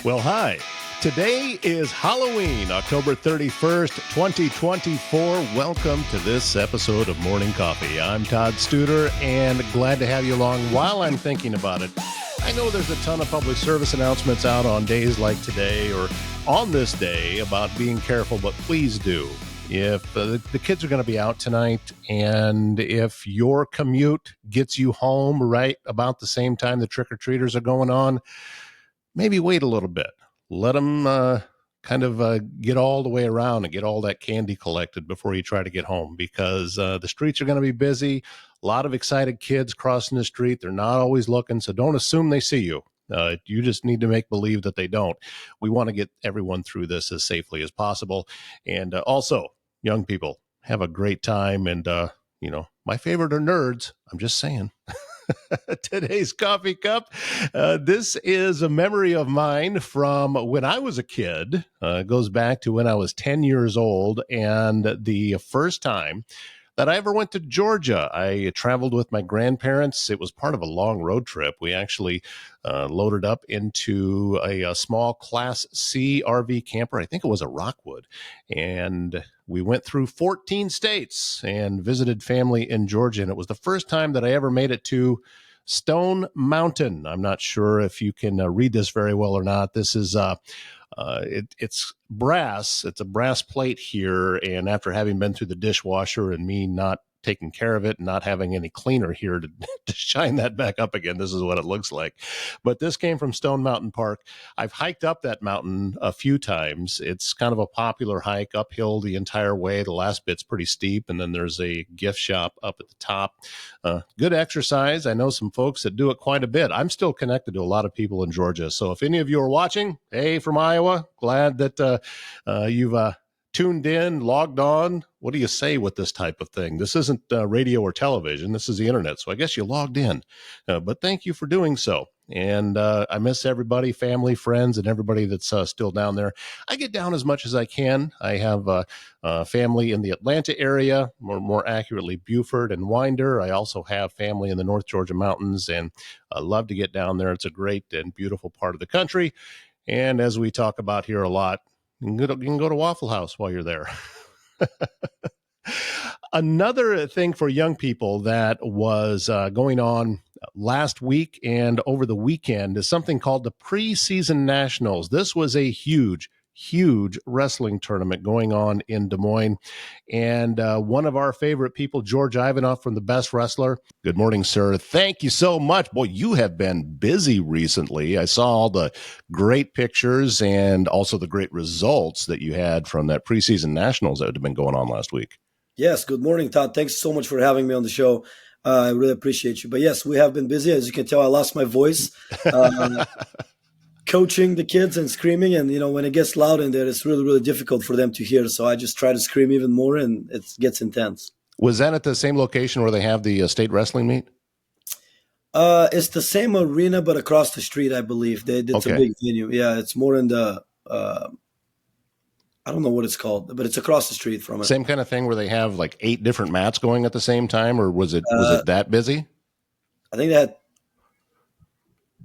Well, hi. Today is Halloween, October 31st, 2024. Welcome to this episode of Morning Coffee. I'm Todd Studer, and glad to have you along while I'm thinking about it. I know there's a ton of public service announcements out on days like today or on this day about being careful, but please do. If the kids are going to be out tonight, and if your commute gets you home right about the same time the trick-or-treaters are going on, maybe wait a little bit. Let them get all the way around and get all that candy collected before you try to get home, because the streets are going to be busy. A lot of excited kids crossing the street. They're not always looking, so don't assume they see you. You just need to make believe that they don't. We want to get everyone through this as safely as possible. And also, young people, have a great time. And, my favorite are nerds. I'm just saying. Today's coffee cup. This is a memory of mine from when I was a kid. It goes back to when I was 10 years old, and the first time that I ever went to Georgia. I traveled with my grandparents. It was part of a long road trip. We actually loaded up into a small Class C RV camper. I think it was a Rockwood. And we went through 14 states and visited family in Georgia. And it was the first time that I ever made it to Stone Mountain. I'm not sure if you can read this very well or not. This is it's brass. It's a brass plate here. And after having been through the dishwasher and me not taking care of it and not having any cleaner here to shine that back up again, this is what it looks like. But this came from Stone Mountain Park. I've hiked up that mountain a few times. It's kind of a popular hike, uphill the entire way. The last bit's pretty steep, and then there's a gift shop up at the top. Good exercise. I know some folks that do it quite a bit. I'm still connected to a lot of people in Georgia. So if any of you are watching, hey, from Iowa, glad that you've tuned in, logged on. What do you say with this type of thing? This isn't radio or television. This is the internet. So I guess you logged in. But thank you for doing so. And I miss everybody, family, friends, and everybody that's still down there. I get down as much as I can. I have family in the Atlanta area, more accurately, Beaufort and Winder. I also have family in the North Georgia mountains, and I love to get down there. It's a great and beautiful part of the country. And as we talk about here a lot, you can go to Waffle House while you're there. Another thing for young people that was going on last week and over the weekend is something called the Preseason Nationals. This was a huge wrestling tournament going on in Des Moines. And one of our favorite people, Georgi Ivanov from The Best Wrestler. Good morning, sir. Thank you so much. Boy, you have been busy recently. I saw all the great pictures and also the great results that you had from that preseason nationals that had been going on last week. Yes. Good morning, Todd. Thanks so much for having me on the show. I really appreciate you. But yes, we have been busy. As you can tell, I lost my voice. Coaching the kids and screaming, and when it gets loud in there, it's really difficult for them to hear, so I just try to scream even more, and it gets intense. Was that at the same location where they have the state wrestling meet? It's the same arena but across the street, I believe. It's a big venue. Yeah, it's more in the I don't know what it's called, but it's across the street from it. Same kind of thing where they have like 8 different mats going at the same time, or was it that busy? I think they had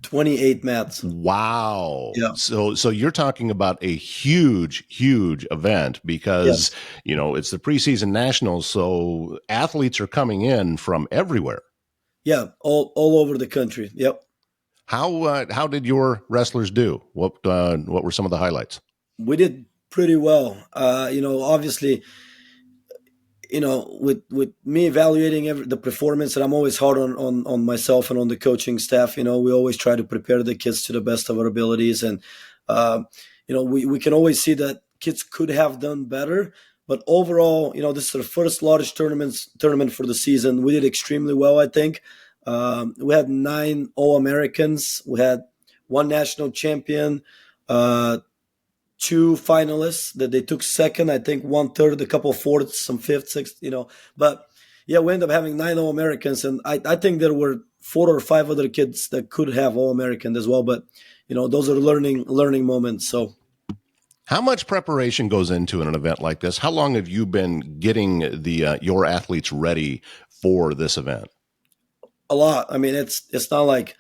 28 mats. Wow. Yeah. So you're talking about a huge event because, it's the preseason nationals. So athletes are coming in from everywhere. Yeah. All over the country. Yep. How did your wrestlers do? What were some of the highlights? We did pretty well. Obviously, with me evaluating the performance, and I'm always hard on myself and on the coaching staff. We always try to prepare the kids to the best of our abilities, and we can always see that kids could have done better. But overall, this is our first large tournament for the season. We did extremely well, I think. We had 9 All-Americans. We had 1 national champion. 2 finalists that they took second, I think 1/3, a couple of fourths, some fifth, sixth, But yeah, we ended up having 9 All-Americans, and I think there were 4 or 5 other kids that could have All-American as well. But those are learning moments. So, how much preparation goes into an event like this? How long have you been getting your athletes ready for this event? A lot. I mean, it's not like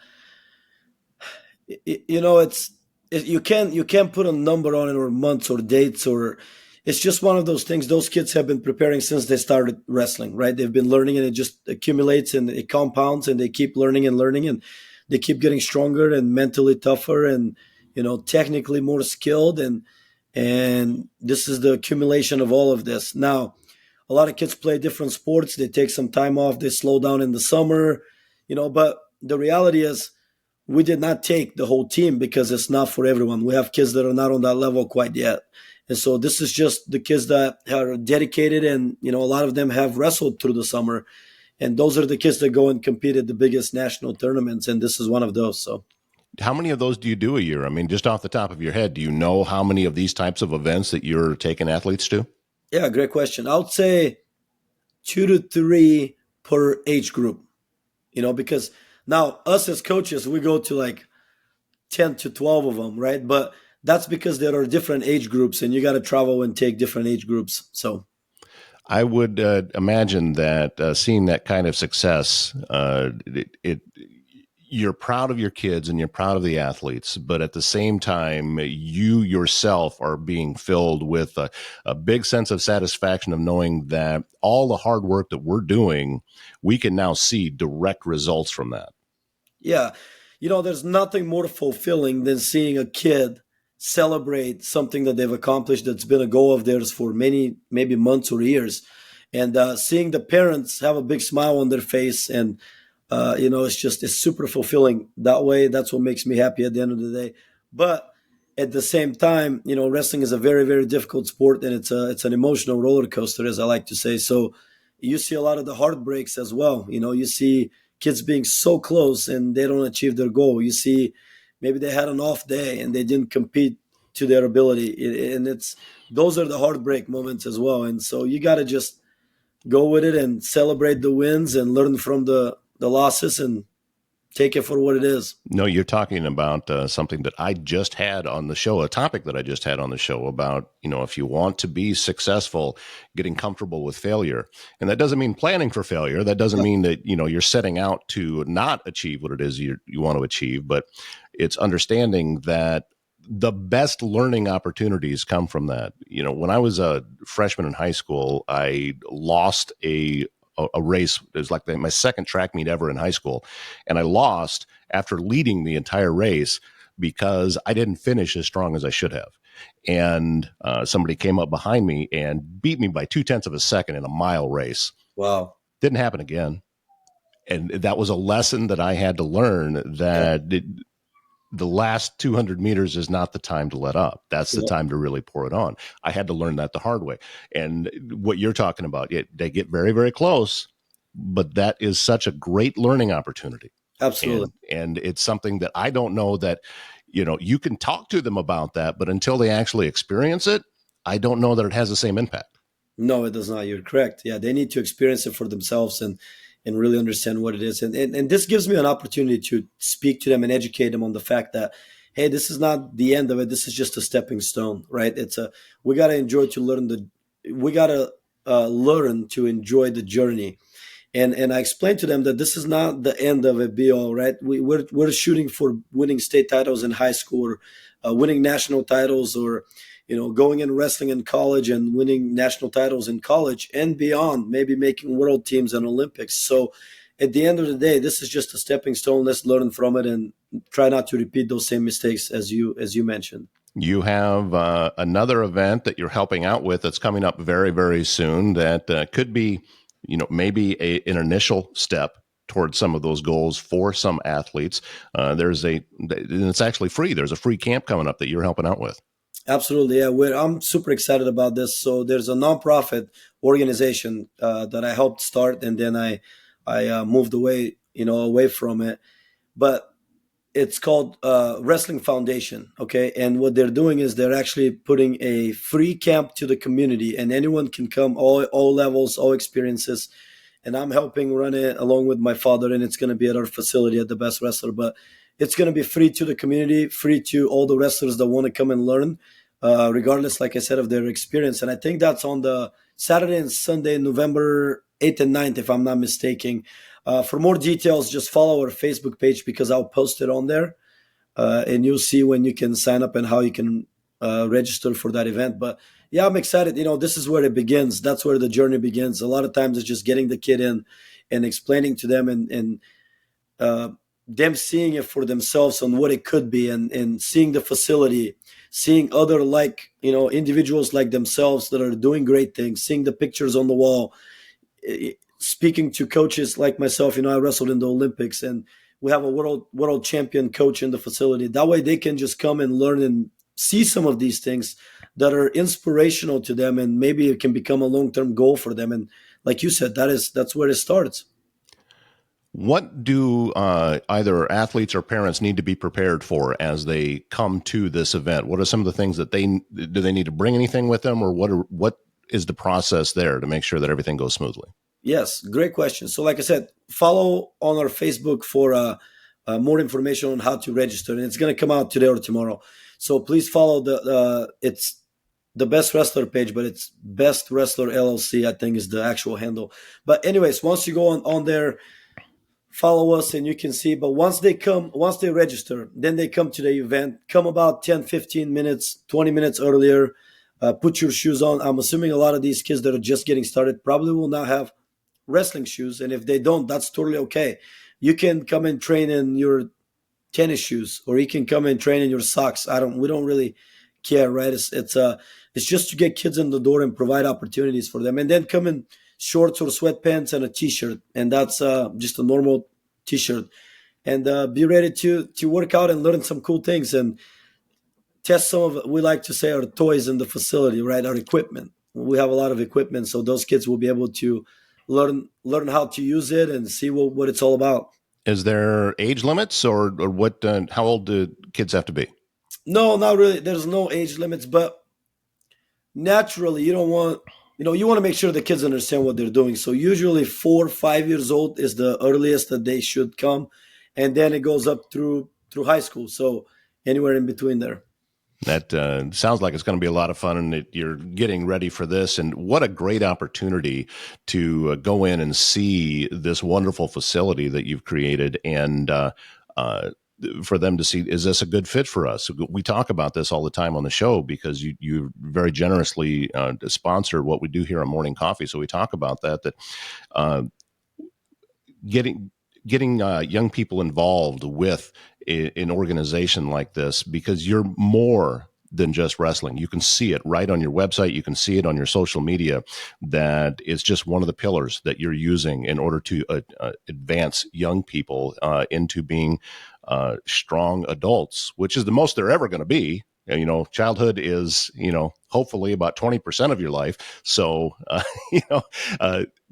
it's you can't put a number on it, or months or dates, or it's just one of those things. Those kids have been preparing since they started wrestling, right? They've been learning, and it just accumulates and it compounds, and they keep learning and learning, and they keep getting stronger and mentally tougher, and technically more skilled, and this is the accumulation of all of this. Now, a lot of kids play different sports. They take some time off. They slow down in the summer, but the reality is we did not take the whole team because it's not for everyone. We have kids that are not on that level quite yet. And so this is just the kids that are dedicated, and a lot of them have wrestled through the summer. And those are the kids that go and compete at the biggest national tournaments, and this is one of those. So How many of those do you do a year? I mean, just off the top of your head, do you know how many of these types of events that you're taking athletes to? yeah, great question. I would say 2 to 3 per age group, because now us as coaches, we go to like 10 to 12 of them, right? But that's because there are different age groups, and you got to travel and take different age groups. So I would imagine that seeing that kind of success, you're proud of your kids and you're proud of the athletes, but at the same time, you yourself are being filled with a big sense of satisfaction of knowing that all the hard work that we're doing, we can now see direct results from that. yeah, there's nothing more fulfilling than seeing a kid celebrate something that they've accomplished that's been a goal of theirs for many, maybe months or years. And seeing the parents have a big smile on their face, and it's super fulfilling that way. That's what makes me happy at the end of the day. But at the same time, wrestling is a very, very difficult sport, and it's an emotional roller coaster, as I like to say. So you see a lot of the heartbreaks as well. You see kids being so close and they don't achieve their goal. You see maybe they had an off day and they didn't compete to their ability, and it's those are the heartbreak moments as well. And so you got to just go with it and celebrate the wins and learn from the losses and take it for what it is. No, you're talking about something that I just had on the show, a topic that I just had on the show about, if you want to be successful, getting comfortable with failure. And that doesn't mean planning for failure. That doesn't mean that, you're setting out to not achieve what it is you want to achieve, but it's understanding that the best learning opportunities come from that. When I was a freshman in high school, I lost a race. It was like my second track meet ever in high school. And I lost after leading the entire race because I didn't finish as strong as I should have. And somebody came up behind me and beat me by 0.2 of a second in a mile race. Wow. Didn't happen again. And that was a lesson that I had to learn that the last 200 meters is not the time to let up. That's the time to really pour it on. I had to learn that the hard way. And what you're talking about, they get very, very close, but that is such a great learning opportunity. Absolutely. And it's something that I don't know that, you can talk to them about that, but until they actually experience it, I don't know that it has the same impact. No, it does not. You're correct. Yeah, they need to experience it for themselves and really understand what it is. And this gives me an opportunity to speak to them and educate them on the fact that, hey, this is not the end of it. This is just a stepping stone, right? We got to learn to enjoy the journey. And I explained to them that this is not the end of it be all, right? We're shooting for winning state titles in high school, or winning national titles, or going and wrestling in college and winning national titles in college and beyond, maybe making world teams and Olympics. So at the end of the day, this is just a stepping stone. Let's learn from it and try not to repeat those same mistakes as you mentioned. You have another event that you're helping out with that's coming up very, very soon that could be, maybe an initial step towards some of those goals for some athletes. And it's actually free. There's a free camp coming up that you're helping out with. Absolutely, yeah. I'm super excited about this. So there's a nonprofit organization that I helped start, and then I moved away from it. But it's called Wrestling Foundation, okay? And what they're doing is they're actually putting a free camp to the community, and anyone can come, all levels, all experiences. And I'm helping run it along with my father, and it's going to be at our facility at the Best Wrestler. But it's going to be free to the community, free to all the wrestlers that want to come and learn, regardless, like I said, of their experience. And I think that's on the Saturday and Sunday, November 8th and 9th, if I'm not mistaken. For more details, just follow our Facebook page because I'll post it on there. and you'll see when you can sign up and how you can register for that event. But yeah, I'm excited. This is where it begins. That's where the journey begins. A lot of times it's just getting the kid in and explaining to them, and uh, them seeing it for themselves on what it could be, and seeing the facility, seeing other individuals like themselves that are doing great things, seeing the pictures on the wall, speaking to coaches like myself. I wrestled in the Olympics, and we have a world champion coach in the facility. That way they can just come and learn and see some of these things that are inspirational to them, and maybe it can become a long-term goal for them. And like you said, that's where it starts. What do either athletes or parents need to be prepared for as they come to this event? What are some of the things that do they need to bring anything with them, or what is the process there to make sure that everything goes smoothly? Yes, great question. So, like I said, follow on our Facebook for more information on how to register, and it's going to come out today or tomorrow. So please follow it's the Best Wrestler page, but it's Best Wrestler LLC, I think, is the actual handle. But anyways, once you go on there, follow us and you can see. But once they register, then they come to the event. Come about 10, 15 minutes, 20 minutes earlier. Put your shoes on. I'm assuming a lot of these kids that are just getting started probably will not have wrestling shoes, and if they don't, that's totally okay. You can come and train in your tennis shoes, or you can come and train in your socks. We don't really care, right? It's just to get kids in the door and provide opportunities for them, and then come in shorts or sweatpants and a t-shirt, and that's just a normal t-shirt, and be ready to work out and learn some cool things, and test some of, we like to say, our toys in the facility, right? Our equipment. We have a lot of equipment, so those kids will be able to learn how to use it and see what it's all about. Is there age limits, or what? How old do kids have to be? No, not really. There's no age limits, but naturally, you want to make sure the kids understand what they're doing. So usually 4 or 5 years old is the earliest that they should come, and then it goes up through high school. So anywhere in between there. That sounds like it's going to be a lot of fun, and you're getting ready for this. And what a great opportunity to go in and see this wonderful facility that you've created, and for them to see, is this a good fit for us? We talk about this all the time on the show because you very generously sponsor what we do here on Morning Coffee. So we talk about that uh, getting young people involved with an organization like this, because you're more than just wrestling. You can see it right on your website. You can see it on your social media, that it's just one of the pillars that you're using in order to advance young people into being strong adults, which is the most they're ever going to be. Childhood is, hopefully about 20% of your life. So,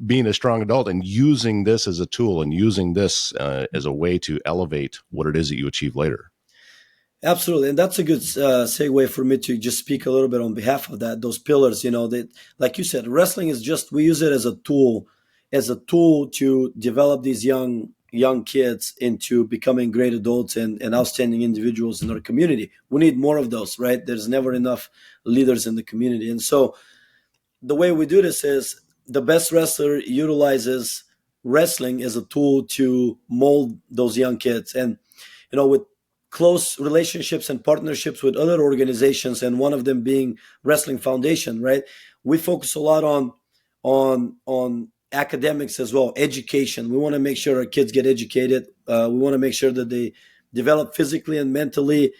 being a strong adult and using this as a tool, and using this as a way to elevate what it is that you achieve later. Absolutely, and that's a good segue for me to just speak a little bit on behalf of that. Those pillars, that, like you said, wrestling is just, we use it as a tool to develop these young kids into becoming great adults and outstanding individuals in our community. We need more of those, right? There's never enough leaders in the community, and so the way we do this is the Best Wrestler utilizes wrestling as a tool to mold those young kids, and with close relationships and partnerships with other organizations, and one of them being Wrestling Foundation, right? We focus a lot on academics as well, education. We want to make sure our kids get educated. We want to make sure that they develop physically and mentally,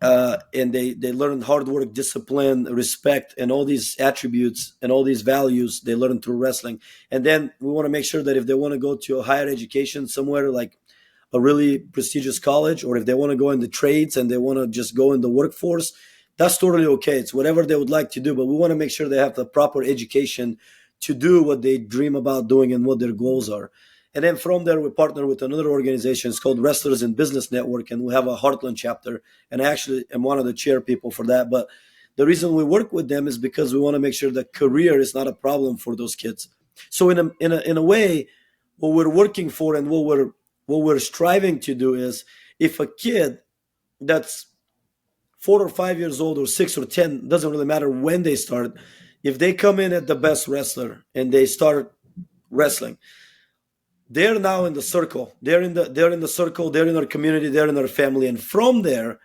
and they learn hard work, discipline, respect, and all these attributes and all these values they learn through wrestling. And then we want to make sure that if they want to go to a higher education somewhere, like a really prestigious college, or if they want to go in the trades and they want to just go in the workforce, that's totally okay. It's whatever they would like to do, but we want to make sure they have the proper education to do what they dream about doing and what their goals are. And then from there, we partner with another organization. It's called Wrestlers in Business Network, and we have a Heartland chapter, and I actually am one of the chair people for that. But the reason we work with them is because we want to make sure that career is not a problem for those kids. So in a way, what we're working for and what we're striving to do is, if a kid that's 4 or 5 years old or 6 or 10, doesn't really matter when they start, if they come in at the Best Wrestler and they start wrestling, they're now in the circle. They're in the circle. They're in our community. They're in our family. And from there,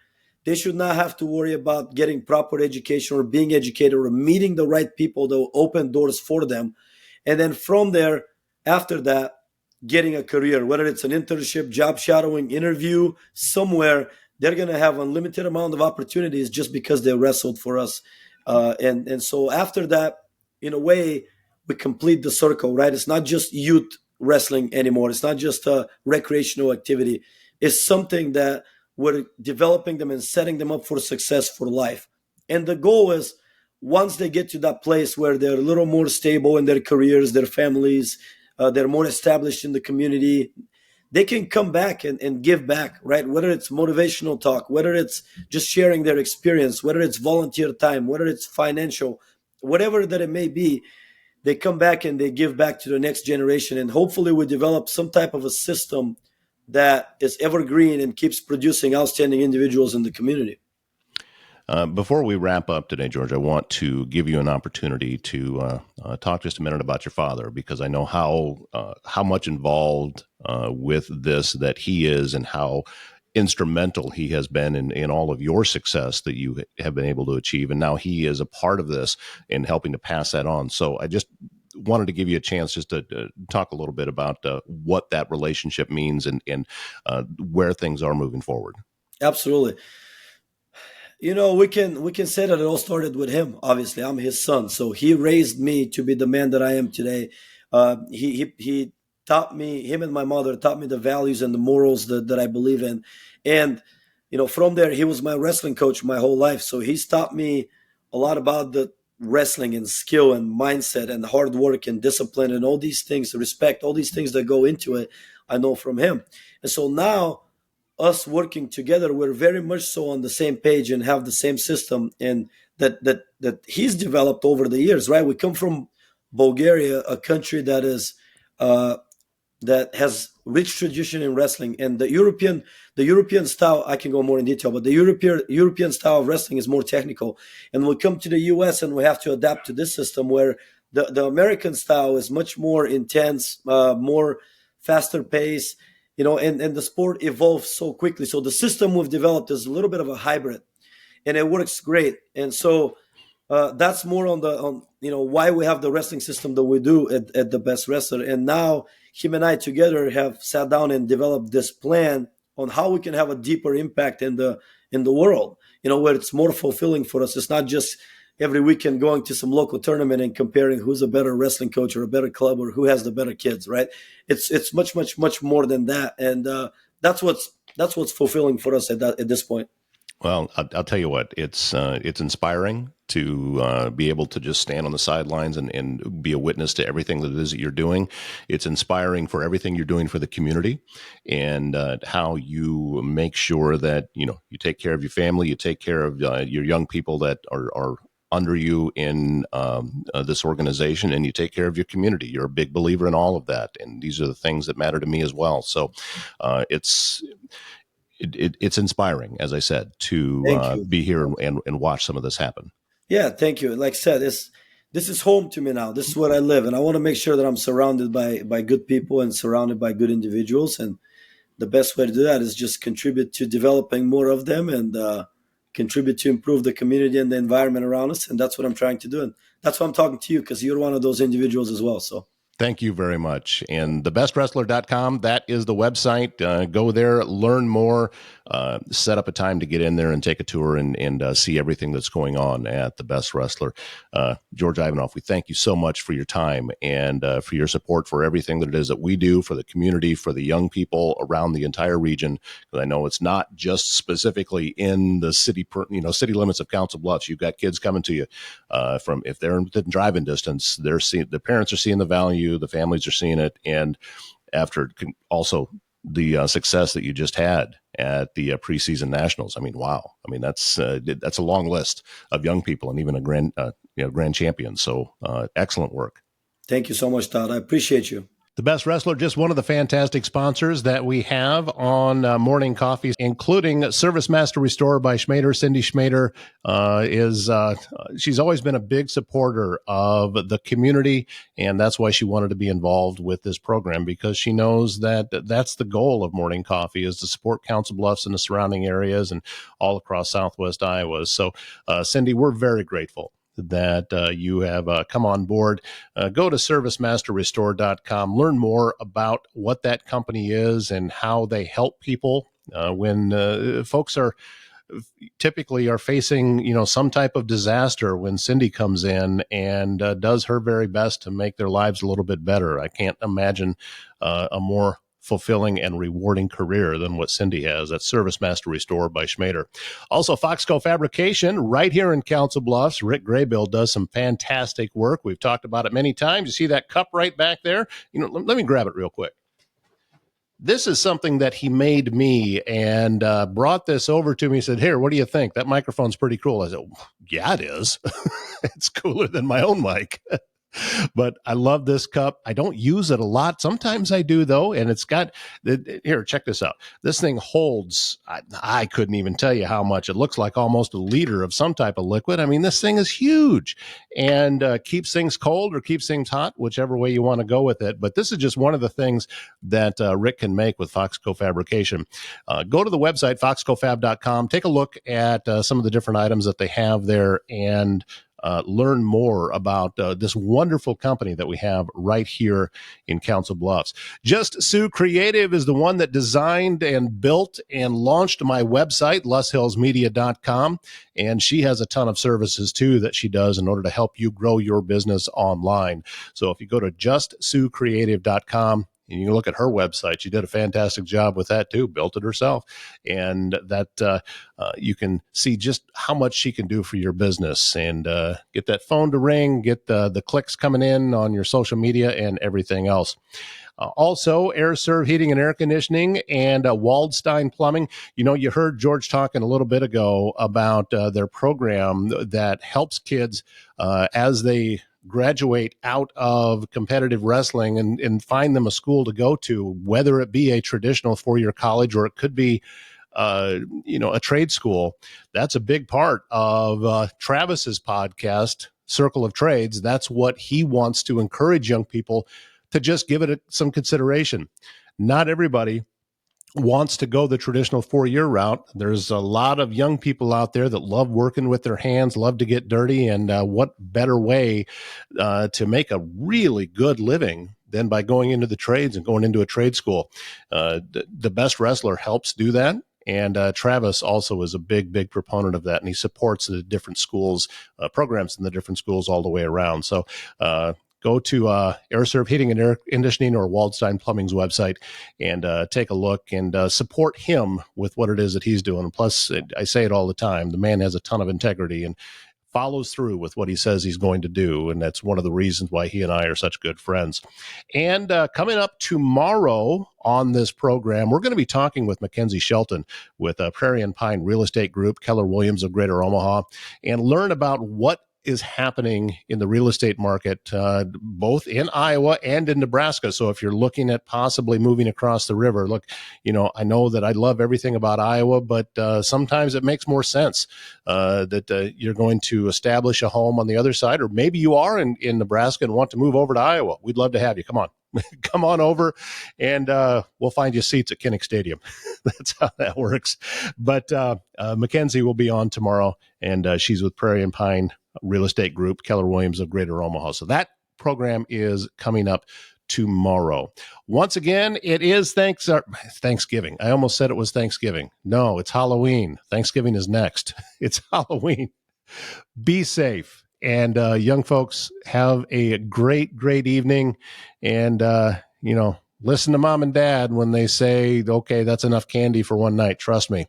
they should not have to worry about getting proper education or being educated or meeting the right people that will open doors for them. And then from there, after that, getting a career, whether it's an internship, job shadowing, interview somewhere, they're going to have unlimited amount of opportunities just because they wrestled for us. And so after that, in a way, we complete the circle, right? It's not just youth wrestling anymore. It's not just a recreational activity. It's something that we're developing them and setting them up for success for life. And the goal is once they get to that place where they're a little more stable in their careers, their families, they're more established in the community, they can come back and give back, right? Whether it's motivational talk, whether it's just sharing their experience, whether it's volunteer time, whether it's financial, whatever that it may be, they come back and they give back to the next generation. And hopefully we develop some type of a system that is evergreen and keeps producing outstanding individuals in the community. Before we wrap up today, George, I want to give you an opportunity to talk just a minute about your father, because I know how much involved with this that he is, and how instrumental he has been in all of your success that you have been able to achieve. And now he is a part of this in helping to pass that on. So I just wanted to give you a chance just to talk a little bit about what that relationship means, and where things are moving forward. Absolutely. We can say that it all started with him. Obviously, I'm his son, so he raised me to be the man that I am today. He taught me, him and my mother taught me the values and the morals that I believe in. And from there, he was my wrestling coach my whole life. So he's taught me a lot about the wrestling and skill and mindset and hard work and discipline and all these things, respect, all these things that go into it. I know from him. And so now us working together, we're very much so on the same page and have the same system, and that he's developed over the years. Right, we come from Bulgaria, a country uh, that has rich tradition in wrestling, and the European style. I can go more in detail, but the European style of wrestling is more technical, and we come to the U.S. and we have to adapt to this system where the American style is much more intense, more faster pace, and the sport evolves so quickly. So the system we've developed is a little bit of a hybrid, and it works great. And so that's more on why we have the wrestling system that we do at the Best Wrestler. And now him and I together have sat down and developed this plan on how we can have a deeper impact in the world. Where it's more fulfilling for us. It's not just every weekend going to some local tournament and comparing who's a better wrestling coach or a better club or who has the better kids, right? It's much much much more than that, and that's what's fulfilling for us at this point. Well, I'll tell you what, it's inspiring to be able to just stand on the sidelines and be a witness to everything that it is that you're doing. It's inspiring for everything you're doing for the community, and how you make sure that you take care of your family, you take care of your young people that are under you in this organization, and you take care of your community. You're a big believer in all of that, and these are the things that matter to me as well. So it's inspiring, as I said, to Thank you. be here and watch some of this happen. Yeah, thank you. Like I said, this is home to me now. This is where I live, and I want to make sure that I'm surrounded by good people and surrounded by good individuals. And the best way to do that is just contribute to developing more of them, and contribute to improve the community and the environment around us. And that's what I'm trying to do. And that's why I'm talking to you, because you're one of those individuals as well. So Thank you very much. And thebestwrestler.com, that is the website. Go there, learn more, set up a time to get in there and take a tour and see everything that's going on at The Best Wrestler. Georgi Ivanov, we thank you so much for your time and for your support for everything that it is that we do for the community, for the young people around the entire region. Because I know it's not just specifically in the city, city limits of Council Bluffs. You've got kids coming to you from, if they're in driving distance, the parents are seeing the value, the families are seeing it, and after also the success that you just had at the preseason nationals. I mean, wow! I mean, that's a long list of young people, and even a grand champion. So excellent work. thank you so much, Todd. I appreciate you. The Best Wrestler, just one of the fantastic sponsors that we have on Morning Coffee, including Service Master Restorer by Schmader. Cindy Schmader she's always been a big supporter of the community, and that's why she wanted to be involved with this program, because she knows that that's the goal of Morning Coffee, is to support Council Bluffs and the surrounding areas and all across Southwest Iowa. So, Cindy, we're very grateful that you have come on board. Go to servicemasterrestore.com. Learn more about what that company is and how they help people when folks are typically facing, some type of disaster. When Cindy comes in and does her very best to make their lives a little bit better. I can't imagine a more fulfilling and rewarding career than what Cindy has. That's Service Master Restore by Schmader. Also, Foxco Fabrication right here in Council Bluffs. Rick Graybill does some fantastic work. We've talked about it many times. You see that cup right back there? Let me grab it real quick. This is something that he made me and brought this over to me. He said, "Here, what do you think? That microphone's pretty cool." I said, "Yeah, it is." It's cooler than my own mic. But I love this cup. I don't use it a lot. Sometimes I do, though, and it's got here. Check this out. This thing holds. I couldn't even tell you how much. It looks like almost a liter of some type of liquid. I mean, this thing is huge, and keeps things cold or keeps things hot, whichever way you want to go with it. But this is just one of the things that Rick can make with Foxco Fabrication. Go to the website foxcofab.com. Take a look at some of the different items that they have there, and learn more about this wonderful company that we have right here in Council Bluffs. Just Sue Creative is the one that designed and built and launched my website, lushillsmedia.com. And she has a ton of services, too, that she does in order to help you grow your business online. So if you go to justsuecreative.com, and you can look at her website. She did a fantastic job with that, too, built it herself. And that you can see just how much she can do for your business, and get that phone to ring, get the clicks coming in on your social media and everything else. Also, Air Serv Heating and Air Conditioning and Waldstein Plumbing. You heard George talking a little bit ago about their program that helps kids as they graduate out of competitive wrestling and find them a school to go to, whether it be a traditional four-year college or it could be a trade school. That's a big part of Travis's podcast, Circle of Trades. That's what he wants to encourage young people to just give it some consideration. Not everybody wants to go the traditional four-year route. There's a lot of young people out there that love working with their hands, love to get dirty, and what better way to make a really good living than by going into the trades and going into a trade school. The Best Wrestler helps do that. And Travis also is a big proponent of that, and he supports the different schools, programs in the different schools all the way around. So go to Air Serv Heating and Air Conditioning or Waldstein Plumbing's website and take a look and support him with what it is that he's doing. Plus, I say it all the time, the man has a ton of integrity and follows through with what he says he's going to do. And that's one of the reasons why he and I are such good friends. And coming up tomorrow on this program, we're going to be talking with Mackenzie Shelton with Prairie and Pine Real Estate Group, Keller Williams of Greater Omaha, and learn about what is happening in the real estate market, both in Iowa and in Nebraska. So if you're looking at possibly moving across the river, look, I know that I love everything about Iowa, but sometimes it makes more sense that you're going to establish a home on the other side, or maybe you are in Nebraska and want to move over to Iowa. We'd love to have you. Come on. Come on over, and we'll find you seats at Kinnick Stadium. That's how that works. But Mackenzie will be on tomorrow, and she's with Prairie and Pine Real Estate Group, Keller Williams of Greater Omaha. So that program is coming up tomorrow. Once again, it is Thanksgiving. I almost said it was Thanksgiving. No, it's Halloween. Thanksgiving is next. It's Halloween. Be safe. And young folks, have a great evening. And, listen to mom and dad when they say, okay, that's enough candy for one night. Trust me,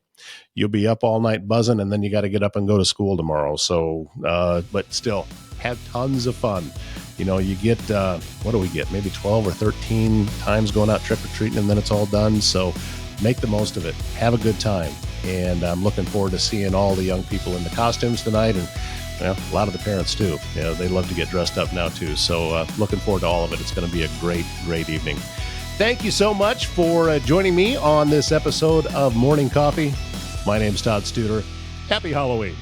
you'll be up all night buzzing, and then you got to get up and go to school tomorrow. So, but still, have tons of fun. You get, what do we get? Maybe 12 or 13 times going out trick-or-treating, and then it's all done. So make the most of it. Have a good time. And I'm looking forward to seeing all the young people in the costumes tonight and Well, a lot of the parents too. They love to get dressed up now too. So looking forward to all of it. It's going to be a great, great evening. Thank you so much for joining me on this episode of Morning Coffee. My name's Todd Studer. Happy Halloween.